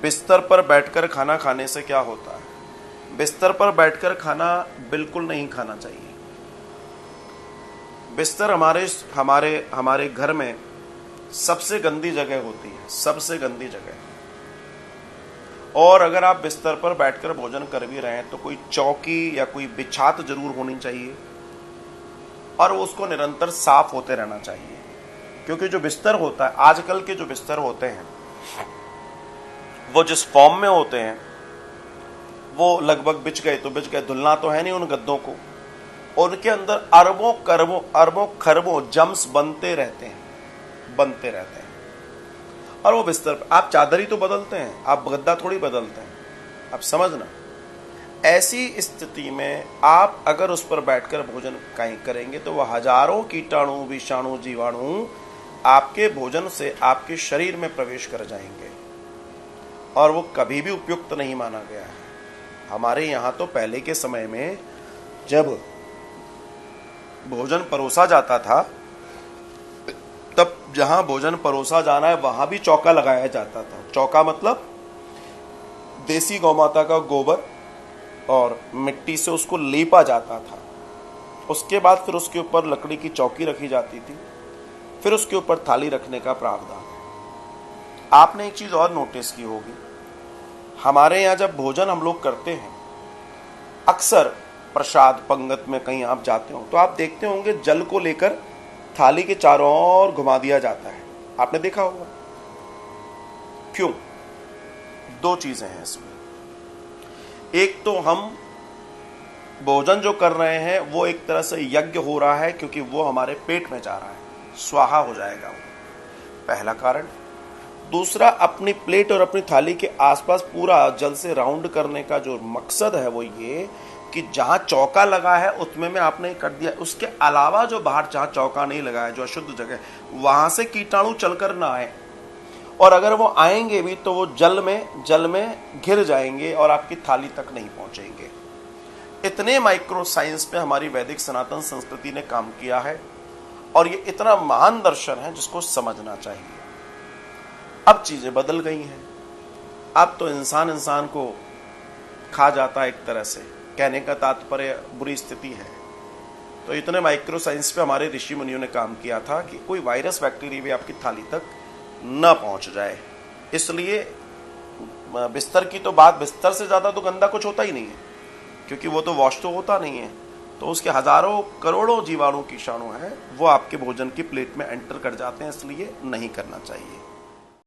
बिस्तर पर बैठकर खाना खाने से क्या होता है? बिस्तर पर बैठकर खाना बिल्कुल नहीं खाना चाहिए। बिस्तर हमारे हमारे हमारे घर में सबसे गंदी जगह होती है, सबसे गंदी जगह। और अगर आप बिस्तर पर बैठकर भोजन कर भी रहे हैं तो कोई चौकी या कोई बिछात जरूर होनी चाहिए और उसको निरंतर साफ होते रहना चाहिए। क्योंकि जो बिस्तर होता है, आजकल के जो बिस्तर होते हैं वो जिस फॉर्म में होते हैं वो लगभग बिछ गए तो बिछ गए, धुलना तो है नहीं उन गद्दों को। उनके अंदर अरबों खरबों जम्स बनते रहते हैं। और वो बिस्तर पर आप चादर ही तो बदलते हैं, आप गद्दा थोड़ी बदलते हैं। आप समझना, ऐसी स्थिति में आप अगर उस पर बैठकर भोजन कहीं करेंगे तो वह हजारों कीटाणु, विषाणु, जीवाणु आपके भोजन से आपके शरीर में प्रवेश कर जाएंगे और वो कभी भी उपयुक्त नहीं माना गया है। हमारे यहाँ तो पहले के समय में जब भोजन परोसा जाता था तब जहां भोजन परोसा जाना है वहां भी चौका लगाया जाता था। चौका मतलब देसी गौमाता का गोबर और मिट्टी से उसको लेपा जाता था। उसके बाद फिर उसके ऊपर लकड़ी की चौकी रखी जाती थी, फिर उसके ऊपर थाली रखने का प्रावधान है। आपने एक चीज और नोटिस की होगी, हमारे यहाँ जब भोजन हम लोग करते हैं, अक्सर प्रसाद पंगत में कहीं आप जाते हो तो आप देखते होंगे जल को लेकर थाली के चारों ओर घुमा दिया जाता है। आपने देखा होगा। क्यों? दो चीजें हैं इसमें। एक तो हम भोजन जो कर रहे हैं वो एक तरह से यज्ञ हो रहा है क्योंकि वो हमारे पेट में जा रहा है, स्वाहा हो जाएगा वो, पहला कारण। दूसरा, अपनी प्लेट और अपनी थाली के आसपास पूरा जल से राउंड करने का जो मकसद है वो ये कि जहां चौका लगा है उसमें में आपने कर दिया, उसके अलावा जो बाहर जहां चौका नहीं लगा है, जो अशुद्ध जगह, वहां से कीटाणु चलकर ना आए, और अगर वो आएंगे भी तो वो जल में घिर जाएंगे और आपकी थाली तक नहीं पहुंचेंगे। इतने माइक्रो साइंस पे हमारी वैदिक सनातन संस्कृति ने काम किया है और ये इतना महान दर्शन है जिसको समझना चाहिए। अब चीजें बदल गई हैं। अब तो इंसान को खा जाता है एक तरह से, कहने का तात्पर्य बुरी स्थिति है। तो इतने माइक्रो साइंस पे हमारे ऋषि मुनियों ने काम किया था कि कोई वायरस बैक्टीरिया भी आपकी थाली तक न पहुंच जाए। इसलिए बिस्तर की तो बात, बिस्तर से ज्यादा तो गंदा कुछ होता ही नहीं है क्योंकि वो तो वॉश तो होता नहीं है। तो उसके हजारों करोड़ों जीवाणु कीटाणु हैं वो आपके भोजन की प्लेट में एंटर कर जाते हैं, इसलिए नहीं करना चाहिए।